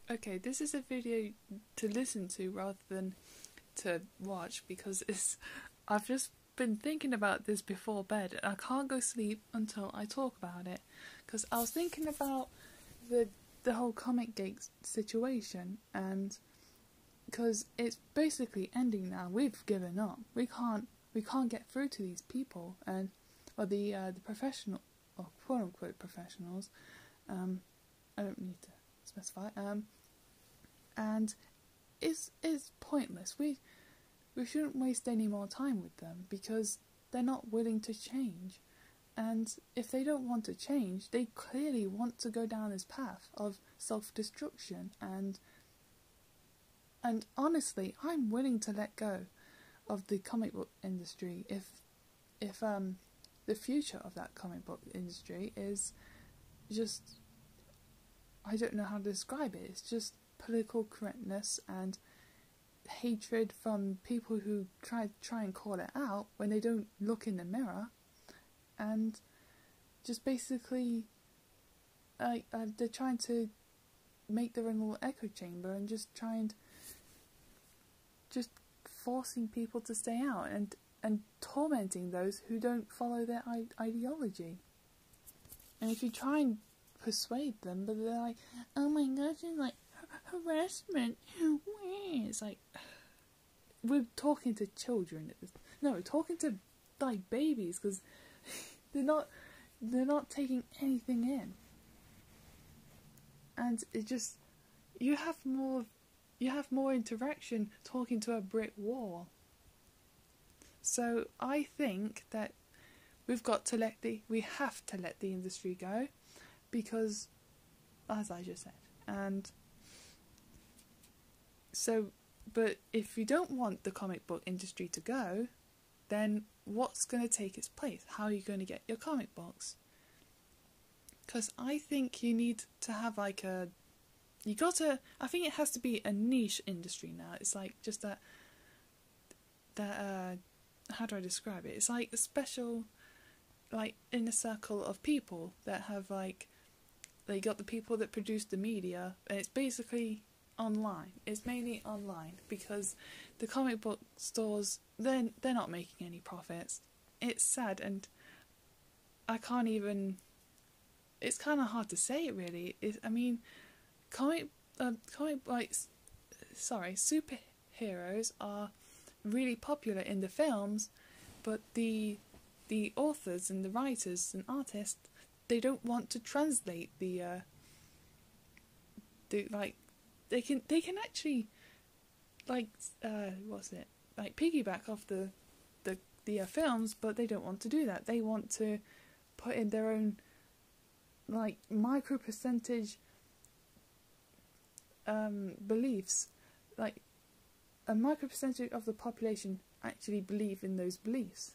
Okay, this is a video to listen to rather than to watch because I've just been thinking about this before bed and I can't go sleep until I talk about it because I was thinking about the whole Comic Gate situation, and because it's basically ending now. We've given up. We can't get through to these people, and or the professional or quote unquote professionals. I don't need to specify. And it's pointless. We shouldn't waste any more time with them because they're not willing to change. And if they don't want to change, they clearly want to go down this path of self-destruction. And honestly, I'm willing to let go of the comic book industry if the future of that comic book industry is just, I don't know how to describe it. It's just political correctness and hatred from people who try and call it out when they don't look in the mirror, and just basically they're trying to make their own little echo chamber and just forcing people to stay out and tormenting those who don't follow their ideology. And if you try and persuade them, but they're like, oh my gosh, it's like harassment. It's like, we're talking to children. No, we're talking to like babies because they're not taking anything in. And it just, you have more interaction talking to a brick wall. So I think that we have to let the industry go, because, as I just said, and so, but if you don't want the comic book industry to go, then what's going to take its place? How are you going to get your comic books? Because I think you need to have like I think it has to be a niche industry now. It's like just that how do I describe it? It's like a special, like, inner circle of people that have, like, they got the people that produce the media, and it's basically online. It's mainly online, because the comic book stores, they're not making any profits. It's sad, and I can't even, it's kind of hard to say it really. Superheroes are really popular in the films, but the authors and the writers and artists, they don't want to translate they can actually piggyback off the films, but they don't want to do that. They want to put in their own micro percentage beliefs, like a micro percentage of the population actually believe in those beliefs.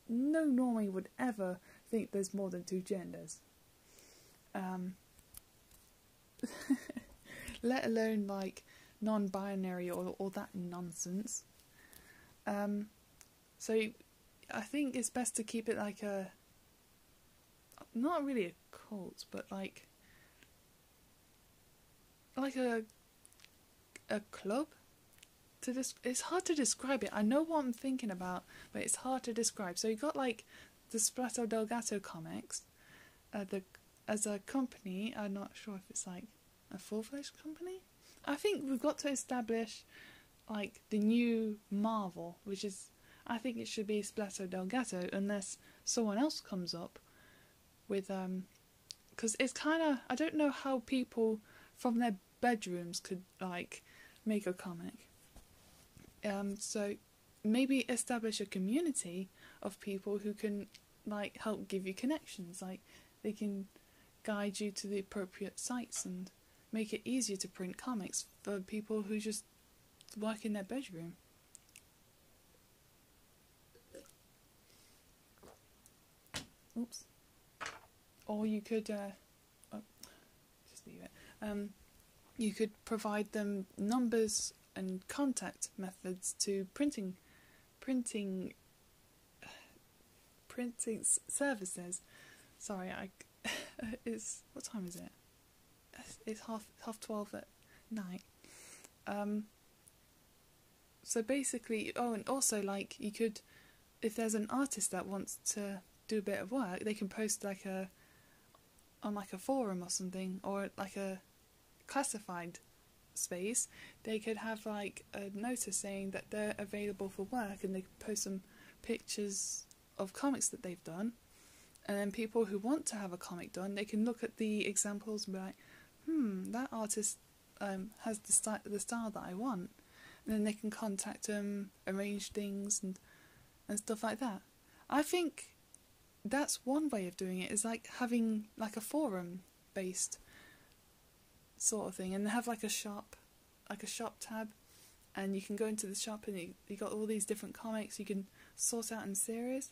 No normie would ever think there's more than two genders. Let alone non-binary or that nonsense. So I think it's best to keep it like a, not really a cult, but like a club. It's hard to describe it. I know what I'm thinking about, but it's hard to describe. So you got like the Splato Del Gatto comics, as a company. I'm not sure if it's like a full-fledged company. I think we've got to establish like the new Marvel, which is, I think it should be Splato Del Gatto, unless someone else comes up with because it's kind of, I don't know how people from their bedrooms could like make a comic. So maybe establish a community of people who can like help give you connections. Like they can guide you to the appropriate sites and make it easier to print comics for people who just work in their bedroom. Oops. Or you could just leave it. You could provide them numbers and contact methods to printing services. Sorry, it's, what time is it? it's half 12 at night. So basically, and also like you could, if there's an artist that wants to do a bit of work, they can post on like a forum or something, or like a classified space. They could have like a notice saying that they're available for work, and they could post some pictures of comics that they've done, and then people who want to have a comic done, they can look at the examples and be like, that artist has the style that I want, and then they can contact them, arrange things and stuff like that. I think that's one way of doing it, is like having like a forum based sort of thing, and have like a shop tab, and you can go into the shop and you got all these different comics you can sort out in series,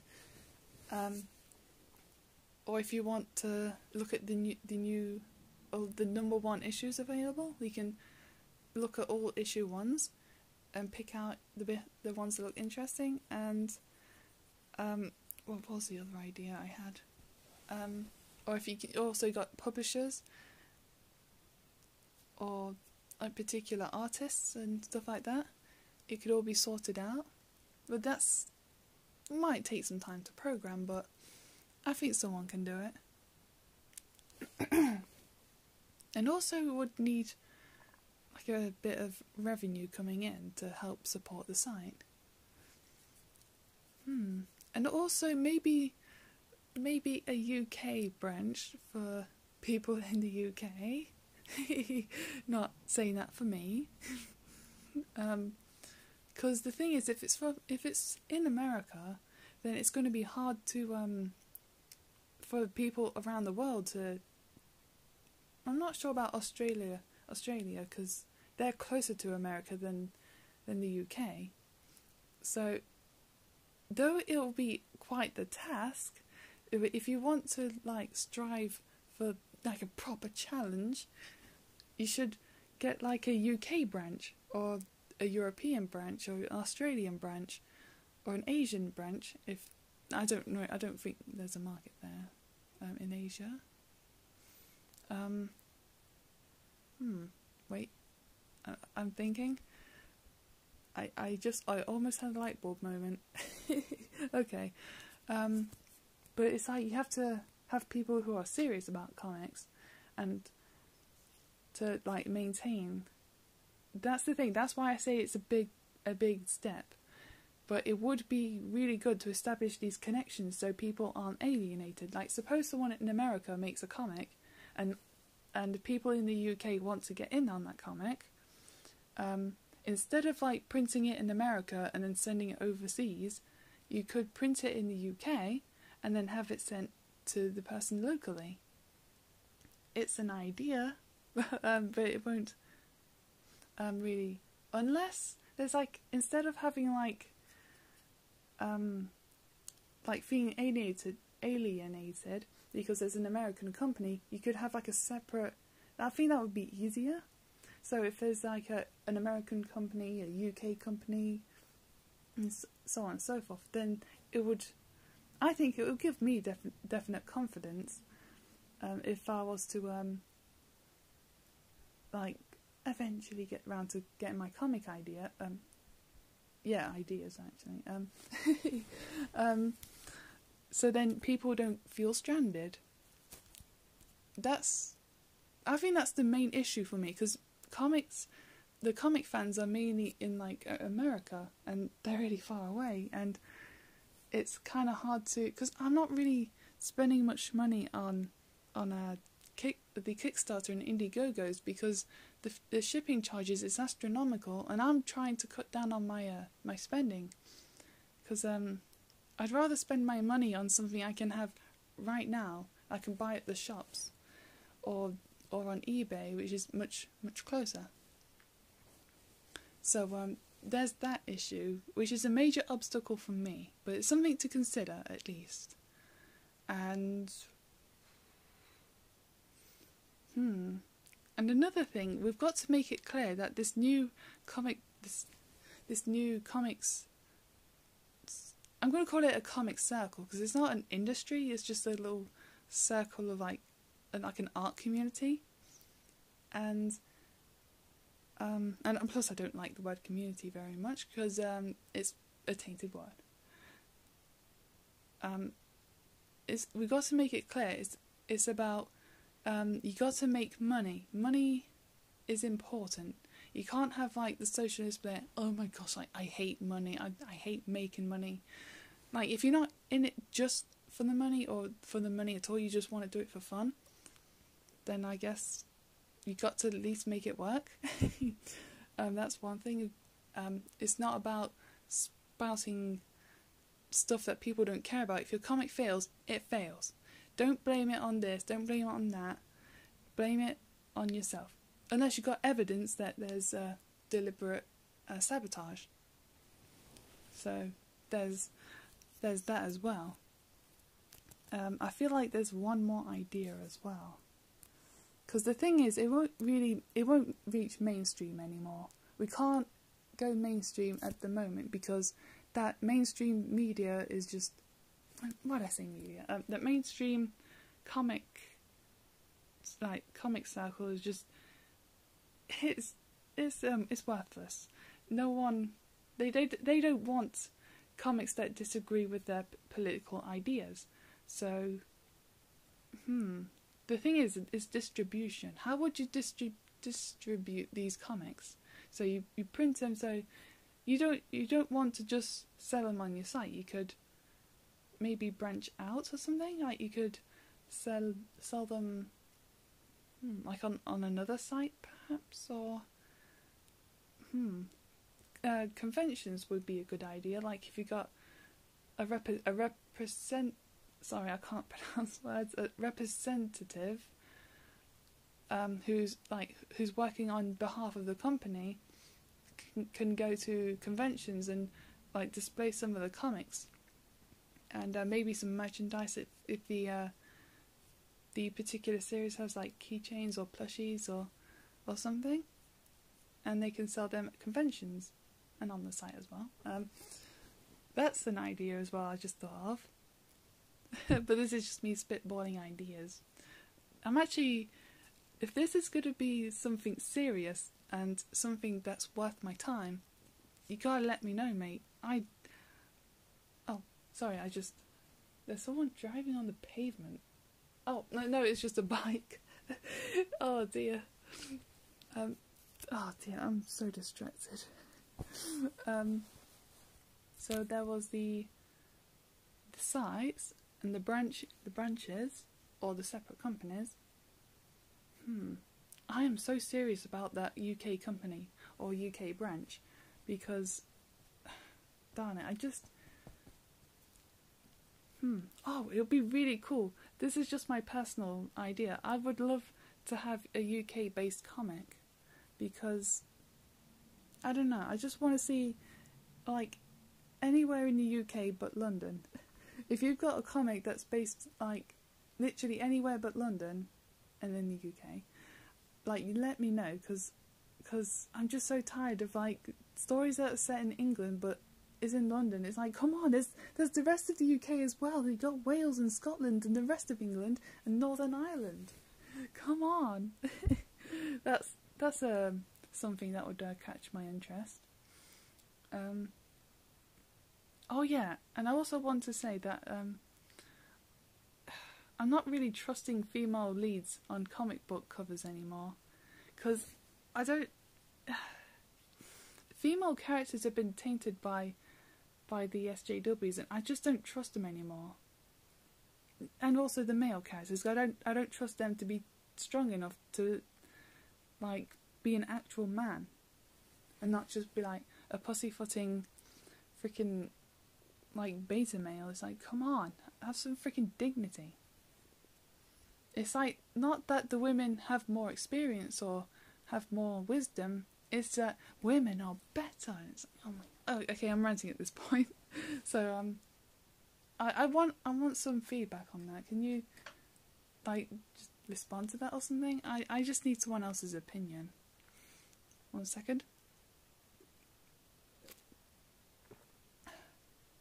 or if you want to look at the new or the number one issues available, you can look at all issue ones and pick out the ones that look interesting. And what was the other idea I had? Or if you also got publishers or particular artists and stuff like that, it could all be sorted out. But that's might take some time to program, but I think someone can do it. And also we would need like a bit of revenue coming in to help support the site. And also maybe a UK branch for people in the UK. Not saying that for me. Because the thing is, if it's in America, then it's going to be hard to for people around the world to. I'm not sure about Australia, because they're closer to America than the UK. So, though it will be quite the task, if you want to like strive for like a proper challenge, you should get like a UK branch, or a European branch, or an Australian branch, or an Asian branch. If I don't know, I don't think there's a market there in Asia. Wait, I'm thinking. I almost had a light bulb moment. Okay, but it's like you have to have people who are serious about comics, and to like maintain. That's the thing. That's why I say it's a big step. But it would be really good to establish these connections so people aren't alienated. Like, suppose someone in America makes a comic, and people in the UK want to get in on that comic. Instead of like printing it in America and then sending it overseas, you could print it in the UK and then have it sent to the person locally. It's an idea, but it won't really, unless there's like, instead of having like being alienated because there's an American company, you could have like a separate. I think that would be easier. So if there's like an American company, a UK company, and so on and so forth, then I think it would give me definite confidence if I was to like eventually get around to getting my comic idea. Ideas actually. So then people don't feel stranded. I think that's the main issue for me, because the comic fans are mainly in like America, and they're really far away, and it's kind of hard to, because I'm not really spending much money on the Kickstarter and Indiegogos, because the shipping charges is astronomical, and I'm trying to cut down on my spending, because I'd rather spend my money on something I can have right now. I can buy at the shops, or on eBay, which is much closer. So there's that issue, which is a major obstacle for me, but it's something to consider at least. And and another thing, we've got to make it clear that this new comics, I'm going to call it a comic circle, because it's not an industry, it's just a little circle of like an art community. and plus I don't like the word community very much because it's a tainted word. We got to make it clear. It's about you got to make money. Money is important. You can't have like the socialist bit. Oh my gosh, like I hate money. I hate making money. Like if you're not in it just for the money or for the money at all, you just want to do it for fun, then I guess you got to at least make it work. That's one thing. It's not about spouting stuff that people don't care about. If your comic fails, it fails. Don't blame it on this, don't blame it on that. Blame it on yourself. Unless you've got evidence that there's deliberate sabotage. So there's that as well. I feel like there's one more idea as well. Because the thing is, it won't reach mainstream anymore. We can't go mainstream at the moment because that mainstream media is just... Why did I say media? That mainstream comic circle is just... It's worthless. No one... They don't want comics that disagree with their political ideas. So... The thing is distribution. How would you distribute these comics? So you print them, so you don't want to just sell them on your site. You could maybe branch out or something. Like you could sell them like on another site perhaps, or conventions would be a good idea. Like if you got a representative who's working on behalf of the company can go to conventions and like display some of the comics and maybe some merchandise if the particular series has like keychains or plushies or something, and they can sell them at conventions and on the site as well. That's an idea as well I just thought of. But this is just me spitballing ideas. I'm actually, if this is going to be something serious and something that's worth my time, you gotta let me know, mate. Oh, sorry, there's someone driving on the pavement. Oh, no, it's just a bike. Oh dear. Oh dear, I'm so distracted. So there was the sites and the branches, or the separate companies. I am so serious about that UK company or UK branch because, darn it, oh, it would be really cool. This is just my personal idea. I would love to have a UK based comic because, I don't know, I just want to see like anywhere in the UK but London. If you've got a comic that's based like literally anywhere but London and in the UK, like you let me know, because I'm just so tired of like stories that are set in England but is in London. It's like, come on, there's the rest of the UK as well. You've got Wales and Scotland and the rest of England and Northern Ireland. Come on. that's something that would catch my interest. Oh yeah, and I also want to say that I'm not really trusting female leads on comic book covers anymore, because female characters have been tainted by the SJWs, and I just don't trust them anymore. And also the male characters, I don't trust them to be strong enough to like be an actual man, and not just be like a pussyfooting freaking like beta male. It's like, come on, have some freaking dignity. It's like, not that the women have more experience or have more wisdom, it's that women are better. It's like, oh, okay, I'm ranting at this point. So I want some feedback on that. Can you like just respond to that or something? I just need someone else's opinion. 1 second.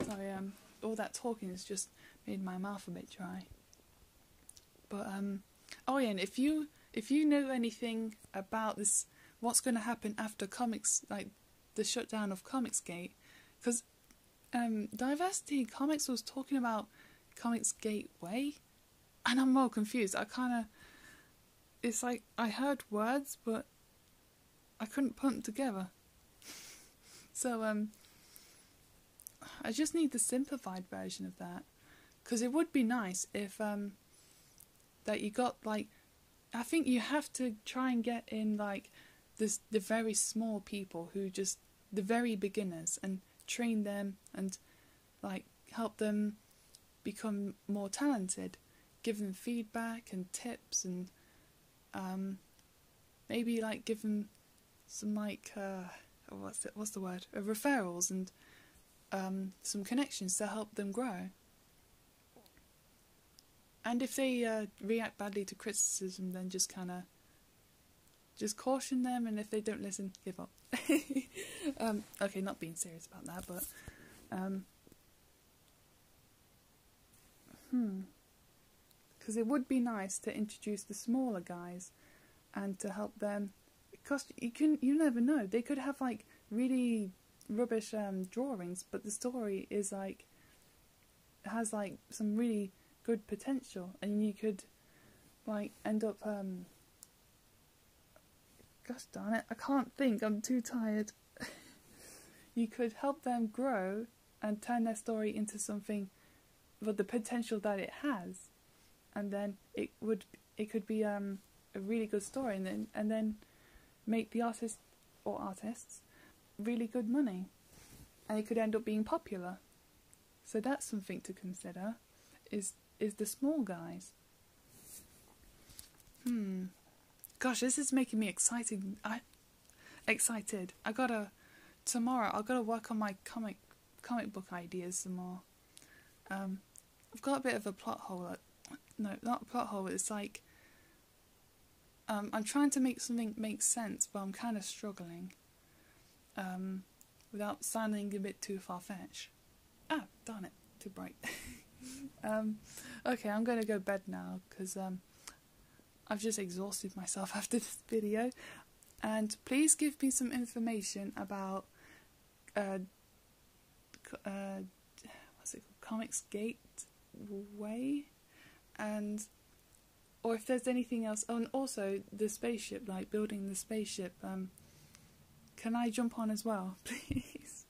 Sorry, all that talking has just made my mouth a bit dry. But oh yeah, and if you if you know anything about this, what's going to happen after comics, like the shutdown of Comicsgate, because Diversity Comics was talking about Comics Gateway, and I'm more confused. It's like I heard words, but I couldn't put them together. So I just need the simplified version of that, because it would be nice if that you got, like, I think you have to try and get in like the very small people who just the very beginners, and train them and like help them become more talented, give them feedback and tips, and maybe like give them some like what's the word, referrals, and some connections to help them grow. And if they react badly to criticism, then just just caution them, and if they don't listen, give up. Okay, not being serious about that, but because it would be nice to introduce the smaller guys and to help them, because you never know, they could have like really rubbish drawings, but the story is like has like some really good potential, and you could like end up gosh darn it, I can't think, I'm too tired. You could help them grow and turn their story into something with the potential that it has, and then it could be a really good story, and then make the artist or artists really good money, and it could end up being popular. So that's something to consider, is the small guys. Gosh, this is making me excited. Tomorrow I've got to work on my comic book ideas some more. I've got a bit of a plot hole. No, not a plot hole. It's like I'm trying to make something make sense, but I'm kind of struggling. Without sounding a bit too far-fetched. Ah, darn it, too bright. Okay, I'm going to go to bed now, because I've just exhausted myself after this video. And please give me some information about what's it called, Comics Gateway, or if there's anything else. Oh, and also the spaceship, like building the spaceship. Can I jump on as well, please?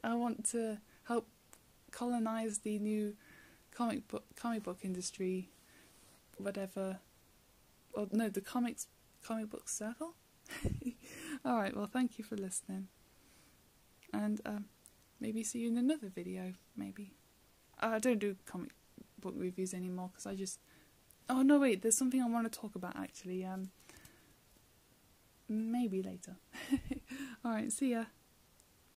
I want to help colonize the new comic book industry, whatever. Or no, the comic book circle. All right. Well, thank you for listening, and maybe see you in another video. Maybe I don't do comic book reviews anymore, because I just. Oh no, wait. There's something I want to talk about actually. Maybe later. All right. See ya.